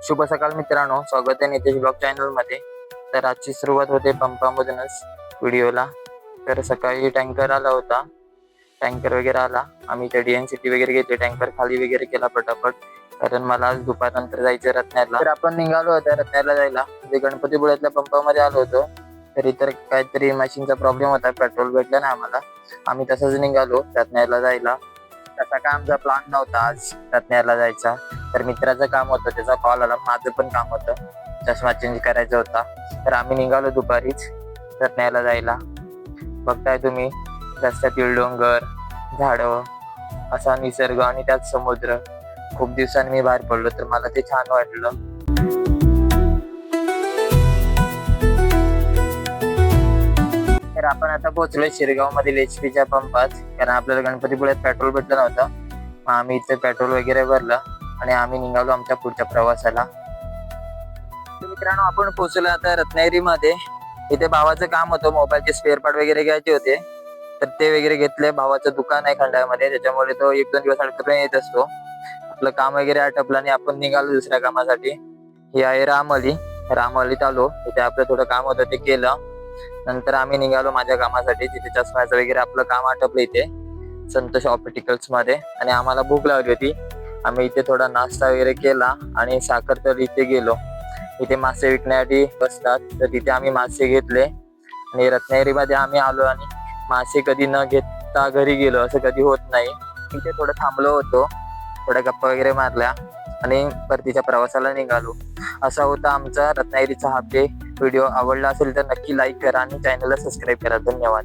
शुभ सकाळ मित्रांनो, स्वागत आहे नितेश ब्लॉग चॅनल मध्ये। तर आजची सुरुवात होते पंपामधूनच व्हिडिओला। तर सकाळी टँकर आला होता, टँकर वगैरे आला, आम्ही त्या DNCT वगैरे घेतले, टँकर खाली वगैरे केला पटापट, कारण मला आज दुपारनंतर जायचं रत्नागिरीला। तर आपण निघालो होतो रत्नागिरीला जायला, म्हणजे गणपतीपुळ्यातल्या पंपामध्ये आलो होतो। तर इतर काहीतरी मशीनचा प्रॉब्लेम होता, पेट्रोल भेटलं ना आम्हाला, आम्ही तसंच निघालो रत्नागिरीला जायला। तसा काय आमचा प्लॅन नव्हता आज रत्नागिरीला जायचा, तर मित्राचं काम होतं, त्याचा कॉल आला, माझं पण काम होतं, चष्मा चेंज करायचा होता। तर आम्ही निघालो दुपारीच रत्नागिरीला जायला। बघताय तुम्ही रस्त्यातील डोंगर, झाडं, असा निसर्ग आणि त्यात समुद्र। खूप दिवसांनी मी बाहेर पडलो, तर मला ते छान वाटलं। तर आपण आता पोहोचलोय शिरगाव मधील HP पंपात, कारण आपल्याला गणपतीपुळ्यात पेट्रोल भेटलं नव्हतं। मग आम्ही इथे पेट्रोल वगैरे भरलं आणि आम्ही निघालो आमच्या पुढच्या प्रवासाला। तर मित्रांनो, आपण पोहोचलो आता रत्नागिरी मध्ये। इथे भावाचं काम होतं, मोबाईलचे स्पेअर पार्ट वगैरे घ्यायचे होते, तर ते वगैरे घेतले। भावाचं दुकान आहे खंडाळ्यामध्ये, त्याच्यामुळे तो 1-2 दिवस अडकून येत असतो। आपलं काम वगैरे आटपलं आणि आपण निघालो दुसऱ्या कामासाठी। ही आहे रामवालीत आलो, इथे आपलं थोडं काम होतं ते केलं। नंतर आम्ही निघालो माझ्या कामासाठी, तिथे चष्म्याचं वगैरे आपलं काम आटपलं इथे संतोष ऑप्टिकल्स मध्ये। आणि आम्हाला भूक लागली होती, आम्ही इथे थोडा नाश्ता वगैरे केला आणि साखरतर इथे गेलो। इथे मासे विकण्यासाठी बसतात, तर तिथे आम्ही मासे घेतले आणि रत्नागिरीमध्ये आम्ही आलो आणि मासे कधी न घेता घरी गेलो असं कधी होत नाही। इथे थोडं थांबलो होतो, थोड्या गप्पा वगैरे मारल्या आणि परतीच्या प्रवासाला निघालो। असा होता आमचा रत्नागिरीचा हा व्हिडिओ। आवडला असेल तर नक्की लाईक करा आणि चॅनलला सबस्क्राईब करा। धन्यवाद।